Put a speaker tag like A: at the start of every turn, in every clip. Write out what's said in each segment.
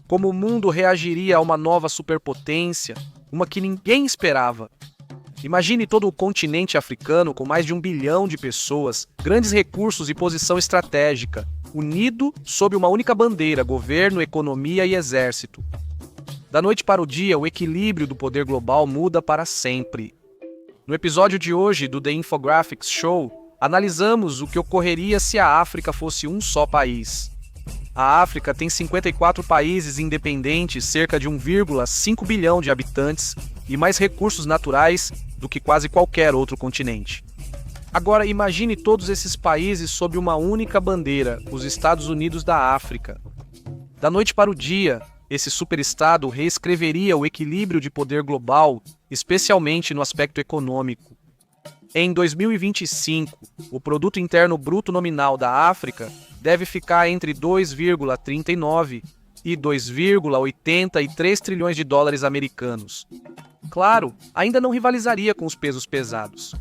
A: Como o mundo reagiria a uma nova superpotência, uma que ninguém esperava. Imagine todo o continente africano com mais de 1 bilhão de pessoas, grandes recursos e posição estratégica, unido sob uma única bandeira: governo, economia e exército. Da noite para o dia, o equilíbrio do poder global muda para sempre. No episódio de hoje do The Infographics Show, analisamos o que ocorreria se a África fosse um só país. A África tem 54 países independentes, cerca de 1,5 bilhão de habitantes e mais recursos naturais do que quase qualquer outro continente. Agora imagine todos esses países sob uma única bandeira, os Estados Unidos da África. Da noite para o dia, esse superestado reescreveria o equilíbrio de poder global, especialmente no aspecto econômico. Em 2025, o Produto Interno Bruto Nominal da África deve ficar entre 2,39 e 2,83 trilhões de dólares americanos. Claro, ainda não rivalizaria com os pesos pesados.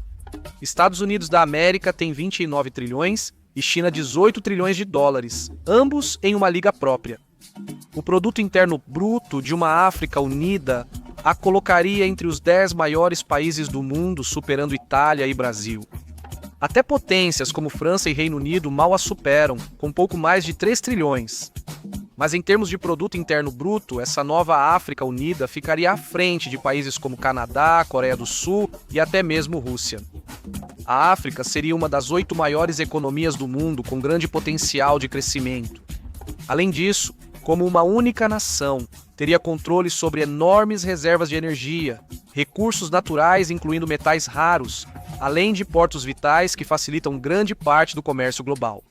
A: Estados Unidos da América tem 29 trilhões e China 18 trilhões de dólares, ambos em uma liga própria. O Produto Interno Bruto de uma África unida a colocaria entre os 10 maiores países do mundo, superando Itália e Brasil. Até potências como França e Reino Unido mal a superam, com pouco mais de 3 trilhões. Mas em termos de Produto Interno Bruto, essa nova África unida ficaria à frente de países como Canadá, Coreia do Sul e até mesmo Rússia. A África seria uma das 8 maiores economias do mundo, com grande potencial de crescimento. Além disso, como uma única nação, teria controle sobre enormes reservas de energia, recursos naturais incluindo metais raros, além de portos vitais que facilitam grande parte do comércio global.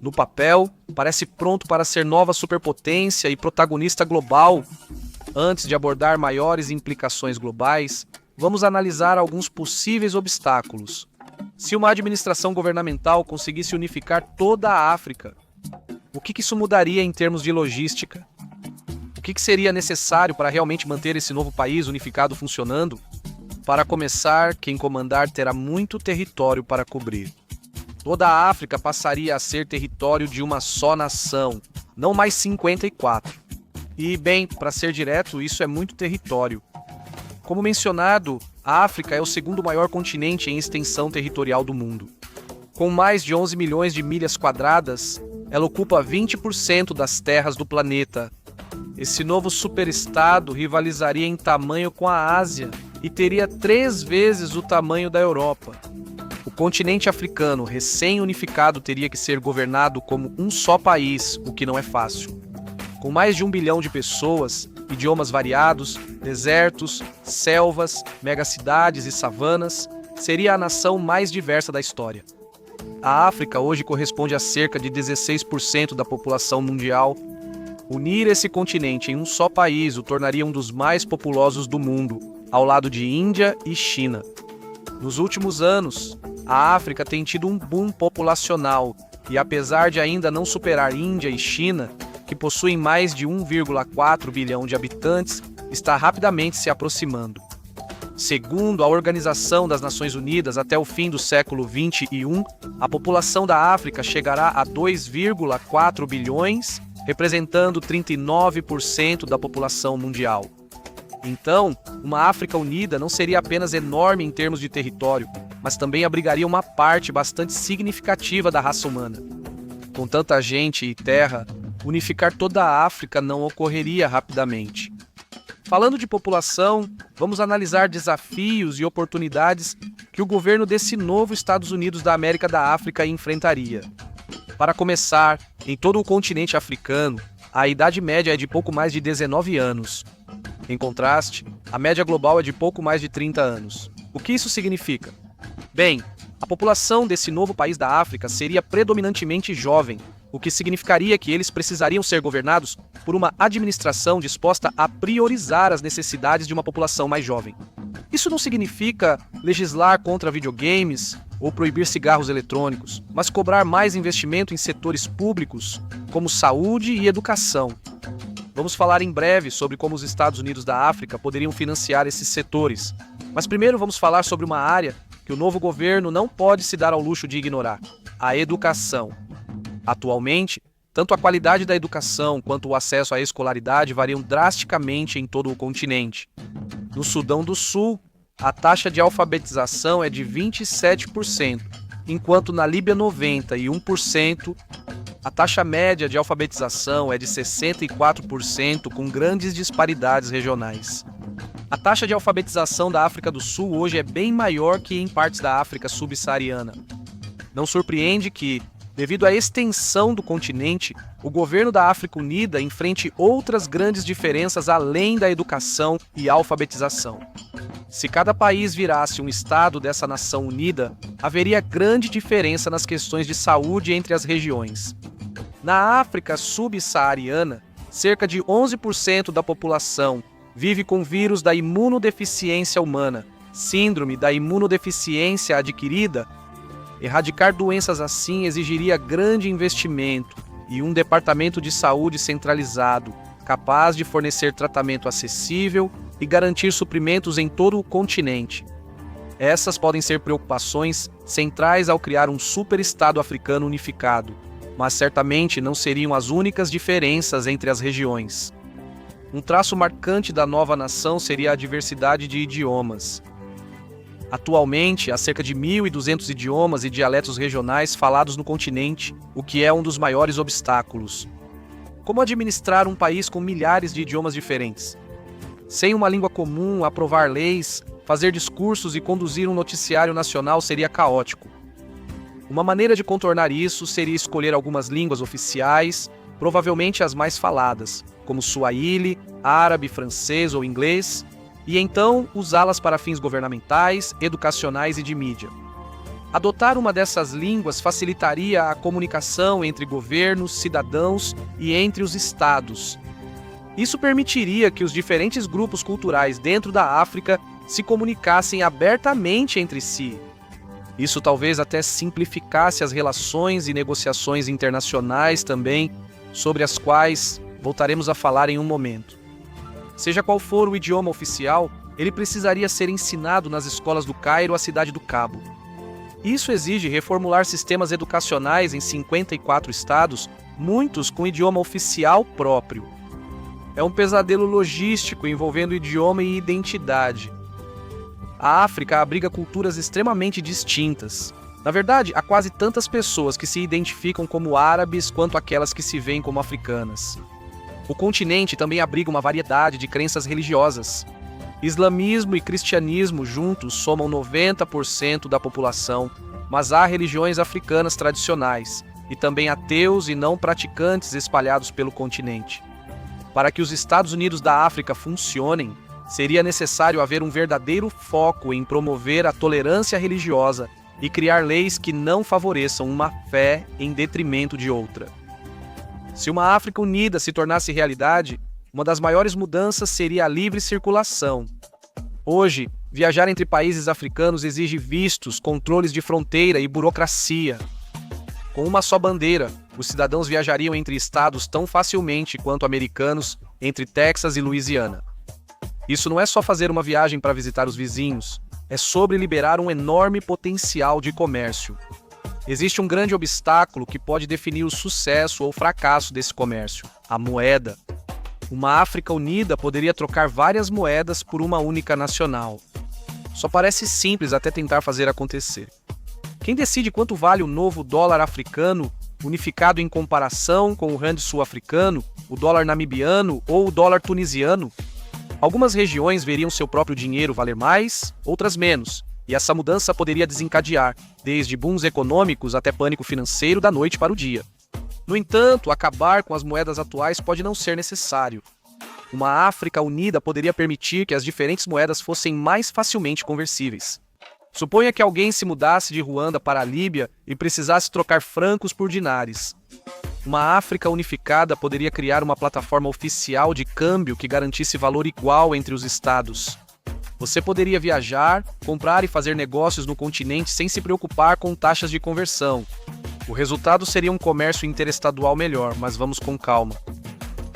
A: No papel, parece pronto para ser nova superpotência e protagonista global. Antes de abordar maiores implicações globais, vamos analisar alguns possíveis obstáculos. Se uma administração governamental conseguisse unificar toda a África, o que isso mudaria em termos de logística? O que seria necessário para realmente manter esse novo país unificado funcionando? Para começar, quem comandar terá muito território para cobrir. Toda a África passaria a ser território de uma só nação, não mais 54. E, bem, para ser direto, isso é muito território. Como mencionado, a África é o segundo maior continente em extensão territorial do mundo. Com mais de 11 milhões de milhas quadradas, ela ocupa 20% das terras do planeta. Esse novo superestado rivalizaria em tamanho com a Ásia e teria 3 vezes o tamanho da Europa. O continente africano recém-unificado teria que ser governado como um só país, o que não é fácil. Com mais de 1 bilhão de pessoas, idiomas variados, desertos, selvas, megacidades e savanas, seria a nação mais diversa da história. A África hoje corresponde a cerca de 16% da população mundial. Unir esse continente em um só país o tornaria um dos mais populosos do mundo, ao lado de Índia e China. Nos últimos anos, a África tem tido um boom populacional e, apesar de ainda não superar Índia e China, que possuem mais de 1,4 bilhão de habitantes, está rapidamente se aproximando. Segundo a Organização das Nações Unidas, até o fim do século XXI, a população da África chegará a 2,4 bilhões, representando 39% da população mundial. Então, uma África unida não seria apenas enorme em termos de território, mas também abrigaria uma parte bastante significativa da raça humana. Com tanta gente e terra, unificar toda a África não ocorreria rapidamente. Falando de população, vamos analisar desafios e oportunidades que o governo desse novo Estados Unidos da América da África enfrentaria. Para começar, em todo o continente africano, a idade média é de pouco mais de 19 anos. Em contraste, a média global é de pouco mais de 30 anos. O que isso significa? Bem, a população desse novo país da África seria predominantemente jovem, o que significaria que eles precisariam ser governados por uma administração disposta a priorizar as necessidades de uma população mais jovem. Isso não significa legislar contra videogames ou proibir cigarros eletrônicos, mas cobrar mais investimento em setores públicos, como saúde e educação. Vamos falar em breve sobre como os Estados Unidos da África poderiam financiar esses setores. Mas primeiro vamos falar sobre uma área que o novo governo não pode se dar ao luxo de ignorar: a educação. Atualmente, Tanto a qualidade da educação quanto o acesso à escolaridade variam drasticamente em todo o continente. No Sudão do Sul, a taxa de alfabetização é de 27%, enquanto na Líbia 91%, a taxa média de alfabetização é de 64%, com grandes disparidades regionais. A taxa de alfabetização da África do Sul hoje é bem maior que em partes da África subsaariana. Não surpreende que, devido à extensão do continente, o governo da África Unida enfrente outras grandes diferenças além da educação e alfabetização. Se cada país virasse um estado dessa nação unida, haveria grande diferença nas questões de saúde entre as regiões. Na África subsaariana, cerca de 11% da população vive com vírus da imunodeficiência humana, síndrome da imunodeficiência adquirida. Erradicar doenças assim exigiria grande investimento e um departamento de saúde centralizado, capaz de fornecer tratamento acessível e garantir suprimentos em todo o continente. Essas podem ser preocupações centrais ao criar um superestado africano unificado, mas certamente não seriam as únicas diferenças entre as regiões. Um traço marcante da nova nação seria a diversidade de idiomas. Atualmente, há cerca de 1.200 idiomas e dialetos regionais falados no continente, o que é um dos maiores obstáculos. Como administrar um país com milhares de idiomas diferentes? Sem uma língua comum, aprovar leis, fazer discursos e conduzir um noticiário nacional seria caótico. Uma maneira de contornar isso seria escolher algumas línguas oficiais, provavelmente as mais faladas, como Swahili, árabe, francês ou inglês, e então usá-las para fins governamentais, educacionais e de mídia. Adotar uma dessas línguas facilitaria a comunicação entre governos, cidadãos e entre os estados. Isso permitiria que os diferentes grupos culturais dentro da África se comunicassem abertamente entre si. Isso talvez até simplificasse as relações e negociações internacionais também, sobre as quais voltaremos a falar em um momento. Seja qual for o idioma oficial, ele precisaria ser ensinado nas escolas do Cairo, a cidade do Cabo. Isso exige reformular sistemas educacionais em 54 estados, muitos com idioma oficial próprio. É um pesadelo logístico envolvendo idioma e identidade. A África abriga culturas extremamente distintas. Na verdade, há quase tantas pessoas que se identificam como árabes quanto aquelas que se veem como africanas. O continente também abriga uma variedade de crenças religiosas. Islamismo e cristianismo juntos somam 90% da população, mas há religiões africanas tradicionais, e também ateus e não praticantes espalhados pelo continente. Para que os Estados Unidos da África funcionem, seria necessário haver um verdadeiro foco em promover a tolerância religiosa e criar leis que não favoreçam uma fé em detrimento de outra. Se uma África unida se tornasse realidade, uma das maiores mudanças seria a livre circulação. Hoje, viajar entre países africanos exige vistos, controles de fronteira e burocracia. Com uma só bandeira, os cidadãos viajariam entre estados tão facilmente quanto americanos entre Texas e Louisiana. Isso não é só fazer uma viagem para visitar os vizinhos, é sobre liberar um enorme potencial de comércio. Existe um grande obstáculo que pode definir o sucesso ou fracasso desse comércio: a moeda. Uma África unida poderia trocar várias moedas por uma única nacional. Só parece simples até tentar fazer acontecer. Quem decide quanto vale o novo dólar africano, unificado em comparação com o rand sul-africano, o dólar namibiano ou o dólar tunisiano? Algumas regiões veriam seu próprio dinheiro valer mais, outras menos, e essa mudança poderia desencadear, desde booms econômicos até pânico financeiro da noite para o dia. No entanto, acabar com as moedas atuais pode não ser necessário. Uma África unida poderia permitir que as diferentes moedas fossem mais facilmente conversíveis. Suponha que alguém se mudasse de Ruanda para a Líbia e precisasse trocar francos por dinares. Uma África unificada poderia criar uma plataforma oficial de câmbio que garantisse valor igual entre os estados. Você poderia viajar, comprar e fazer negócios no continente sem se preocupar com taxas de conversão. O resultado seria um comércio interestadual melhor, mas vamos com calma.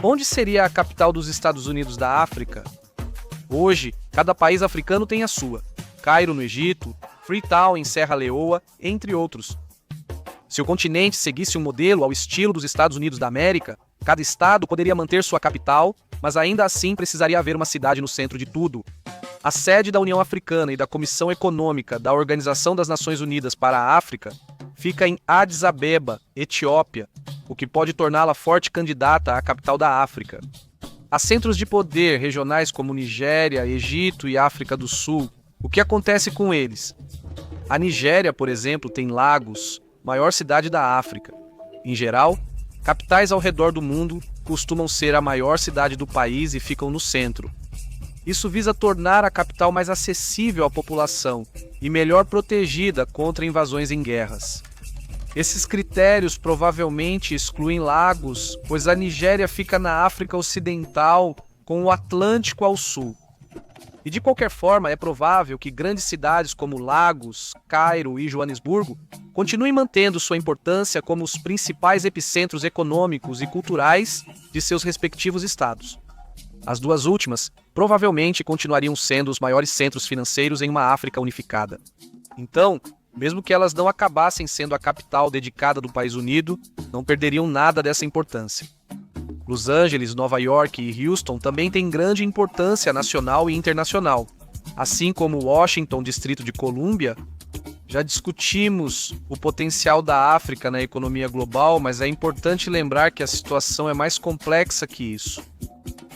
A: Onde seria a capital dos Estados Unidos da África? Hoje, cada país africano tem a sua. Cairo, no Egito, Freetown, em Serra Leoa, entre outros. Se o continente seguisse um modelo ao estilo dos Estados Unidos da América, cada estado poderia manter sua capital, mas ainda assim precisaria haver uma cidade no centro de tudo. A sede da União Africana e da Comissão Econômica da Organização das Nações Unidas para a África fica em Addis Abeba, Etiópia, o que pode torná-la forte candidata à capital da África. Há centros de poder regionais como Nigéria, Egito e África do Sul. O que acontece com eles? A Nigéria, por exemplo, tem Lagos, maior cidade da África. Em geral, capitais ao redor do mundo costumam ser a maior cidade do país e ficam no centro. Isso visa tornar a capital mais acessível à população e melhor protegida contra invasões em guerras. Esses critérios provavelmente excluem Lagos, pois a Nigéria fica na África Ocidental, com o Atlântico ao sul. E de qualquer forma, é provável que grandes cidades como Lagos, Cairo e Joanesburgo continuem mantendo sua importância como os principais epicentros econômicos e culturais de seus respectivos estados. As duas últimas provavelmente continuariam sendo os maiores centros financeiros em uma África unificada. Então, mesmo que elas não acabassem sendo a capital dedicada do país unido, não perderiam nada dessa importância. Los Angeles, Nova York e Houston também têm grande importância nacional e internacional. Assim como Washington, Distrito de Colômbia, já discutimos o potencial da África na economia global, mas é importante lembrar que a situação é mais complexa que isso.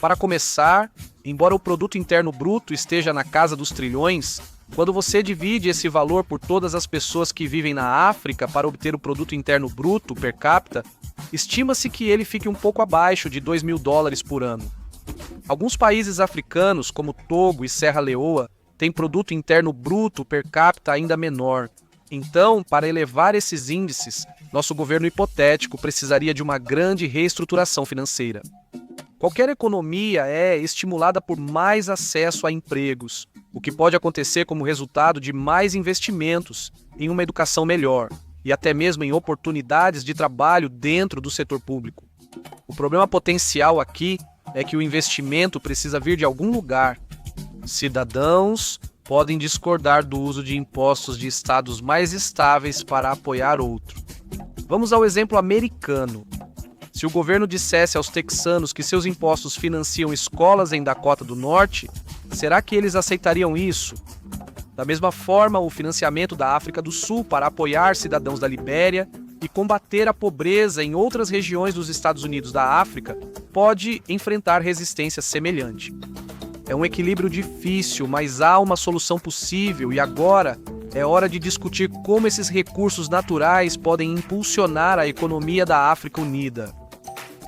A: Para começar, embora o produto interno bruto esteja na casa dos trilhões, quando você divide esse valor por todas as pessoas que vivem na África para obter o produto interno bruto per capita, estima-se que ele fique um pouco abaixo de $2.000 por ano. Alguns países africanos, como Togo e Serra Leoa, têm produto interno bruto per capita ainda menor. Então, para elevar esses índices, nosso governo hipotético precisaria de uma grande reestruturação financeira. Qualquer economia é estimulada por mais acesso a empregos, o que pode acontecer como resultado de mais investimentos em uma educação melhor e até mesmo em oportunidades de trabalho dentro do setor público. O problema potencial aqui é que o investimento precisa vir de algum lugar. Cidadãos podem discordar do uso de impostos de estados mais estáveis para apoiar outro. Vamos ao exemplo americano. Se o governo dissesse aos texanos que seus impostos financiam escolas em Dakota do Norte, será que eles aceitariam isso? Da mesma forma, o financiamento da África do Sul para apoiar cidadãos da Libéria e combater a pobreza em outras regiões dos Estados Unidos da África pode enfrentar resistência semelhante. É um equilíbrio difícil, mas há uma solução possível e agora é hora de discutir como esses recursos naturais podem impulsionar a economia da África Unida.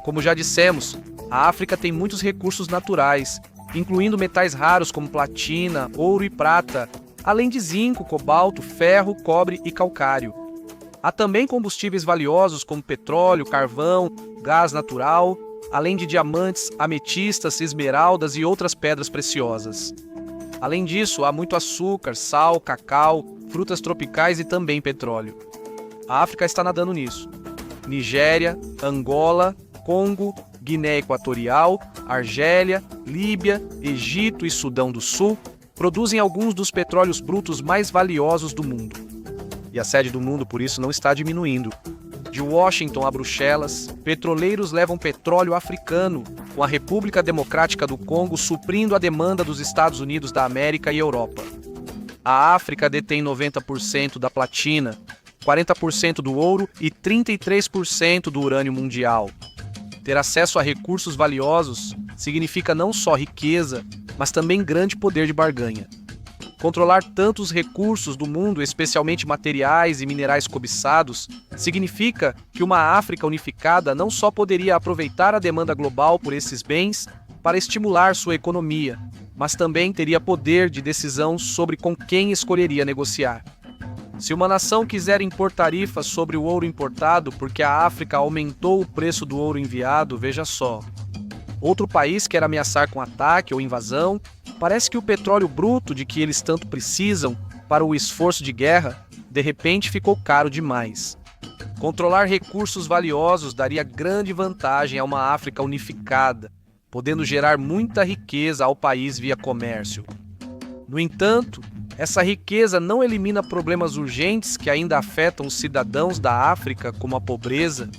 A: Como já dissemos, a África tem muitos recursos naturais, incluindo metais raros como platina, ouro e prata, além de zinco, cobalto, ferro, cobre e calcário. Há também combustíveis valiosos como petróleo, carvão, gás natural, além de diamantes, ametistas, esmeraldas e outras pedras preciosas. Além disso, há muito açúcar, sal, cacau, frutas tropicais e também petróleo. A África está nadando nisso. Nigéria, Angola, Congo, Guiné Equatorial, Argélia, Líbia, Egito e Sudão do Sul produzem alguns dos petróleos brutos mais valiosos do mundo. E a sede do mundo, por isso, não está diminuindo. De Washington a Bruxelas, petroleiros levam petróleo africano, com a República Democrática do Congo suprindo a demanda dos Estados Unidos da América e Europa. A África detém 90% da platina, 40% do ouro e 33% do urânio mundial. Ter acesso a recursos valiosos significa não só riqueza, mas também grande poder de barganha. Controlar tantos recursos do mundo, especialmente materiais e minerais cobiçados, significa que uma África unificada não só poderia aproveitar a demanda global por esses bens para estimular sua economia, mas também teria poder de decisão sobre com quem escolheria negociar. Se uma nação quiser impor tarifas sobre o ouro importado porque a África aumentou o preço do ouro enviado, veja só. Outro país quer ameaçar com ataque ou invasão, parece que o petróleo bruto de que eles tanto precisam para o esforço de guerra, de repente ficou caro demais. Controlar recursos valiosos daria grande vantagem a uma África unificada, podendo gerar muita riqueza ao país via comércio. No entanto, Essa riqueza não elimina problemas urgentes que ainda afetam os cidadãos da África, como a pobreza.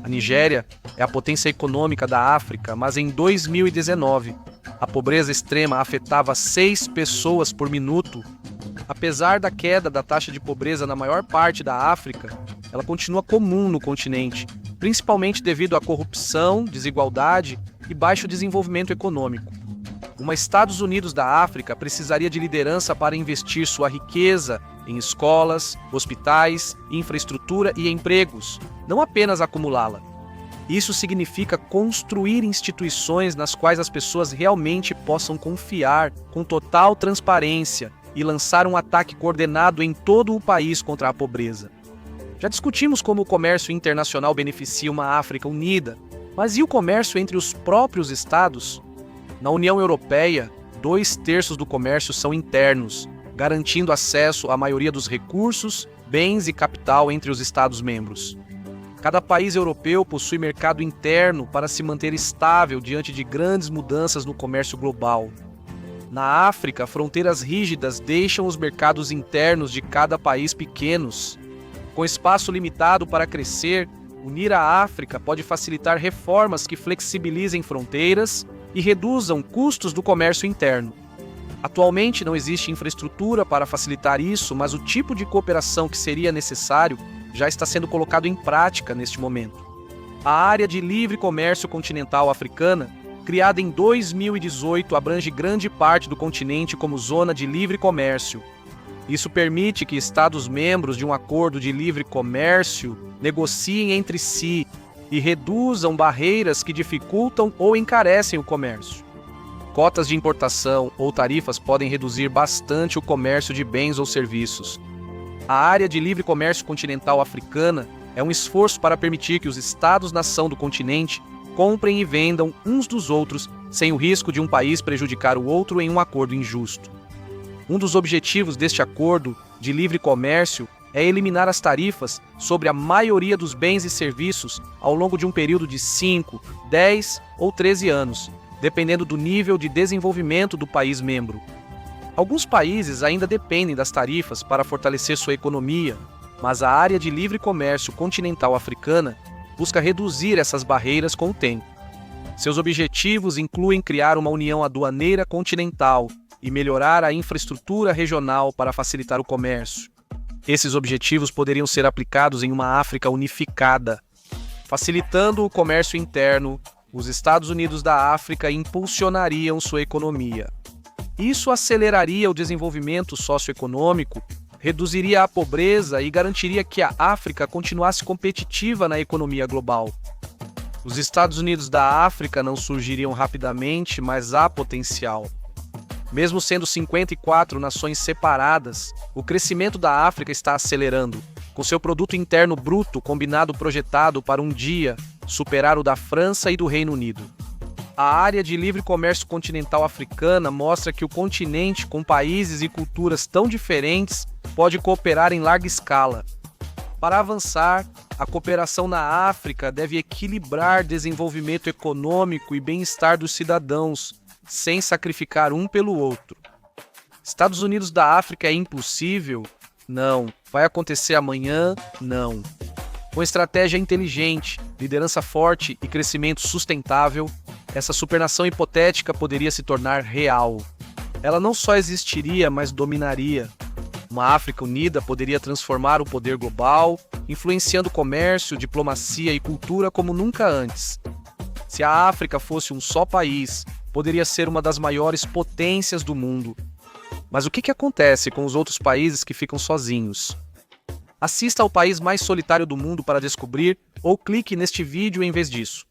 A: A Nigéria é a potência econômica da África, mas em 2019, a pobreza extrema afetava 6 pessoas por minuto. Apesar da queda da taxa de pobreza na maior parte da África, ela continua comum no continente, principalmente devido à corrupção, desigualdade e baixo desenvolvimento econômico. Uma Estados Unidos da África precisaria de liderança para investir sua riqueza em escolas, hospitais, infraestrutura e empregos, não apenas acumulá-la. Isso significa construir instituições nas quais as pessoas realmente possam confiar com total transparência e lançar um ataque coordenado em todo o país contra a pobreza. Já discutimos como o comércio internacional beneficia uma África unida, mas e o comércio entre os próprios estados? Na União Europeia, 2/3 do comércio são internos, garantindo acesso à maioria dos recursos, bens e capital entre os Estados-membros. Cada país europeu possui mercado interno para se manter estável diante de grandes mudanças no comércio global. Na África, fronteiras rígidas deixam os mercados internos de cada país pequenos. Com espaço limitado para crescer, unir a África pode facilitar reformas que flexibilizem fronteiras e reduzam custos do comércio interno. Atualmente não existe infraestrutura para facilitar isso, mas o tipo de cooperação que seria necessário já está sendo colocado em prática neste momento. A Área de Livre Comércio Continental Africana, criada em 2018, abrange grande parte do continente como zona de livre comércio. Isso permite que Estados-membros de um acordo de livre comércio negociem entre si e reduzam barreiras que dificultam ou encarecem o comércio. Cotas de importação ou tarifas podem reduzir bastante o comércio de bens ou serviços. A Área de Livre Comércio Continental Africana é um esforço para permitir que os Estados-nação do continente comprem e vendam uns dos outros sem o risco de um país prejudicar o outro em um acordo injusto. Um dos objetivos deste acordo de livre comércio é eliminar as tarifas sobre a maioria dos bens e serviços ao longo de um período de 5, 10 ou 13 anos, dependendo do nível de desenvolvimento do país membro. Alguns países ainda dependem das tarifas para fortalecer sua economia, mas a Área de Livre Comércio Continental Africana busca reduzir essas barreiras com o tempo. Seus objetivos incluem criar uma união aduaneira continental e melhorar a infraestrutura regional para facilitar o comércio. Esses objetivos poderiam ser aplicados em uma África unificada. Facilitando o comércio interno, os Estados Unidos da África impulsionariam sua economia. Isso aceleraria o desenvolvimento socioeconômico, reduziria a pobreza e garantiria que a África continuasse competitiva na economia global. Os Estados Unidos da África não surgiriam rapidamente, mas há potencial. Mesmo sendo 54 nações separadas, o crescimento da África está acelerando, com seu produto interno bruto combinado projetado para um dia superar o da França e do Reino Unido. A Área de Livre Comércio Continental Africana mostra que o continente, com países e culturas tão diferentes, pode cooperar em larga escala. Para avançar, a cooperação na África deve equilibrar desenvolvimento econômico e bem-estar dos cidadãos, sem sacrificar um pelo outro. Estados Unidos da África é impossível? Não. Vai acontecer amanhã? Não. Com estratégia inteligente, liderança forte e crescimento sustentável, essa supernação hipotética poderia se tornar real. Ela não só existiria, mas dominaria. Uma África unida poderia transformar o poder global, influenciando comércio, diplomacia e cultura como nunca antes. Se a África fosse um só país, poderia ser uma das maiores potências do mundo. Mas o que acontece com os outros países que ficam sozinhos? Assista ao país mais solitário do mundo para descobrir, ou clique neste vídeo em vez disso.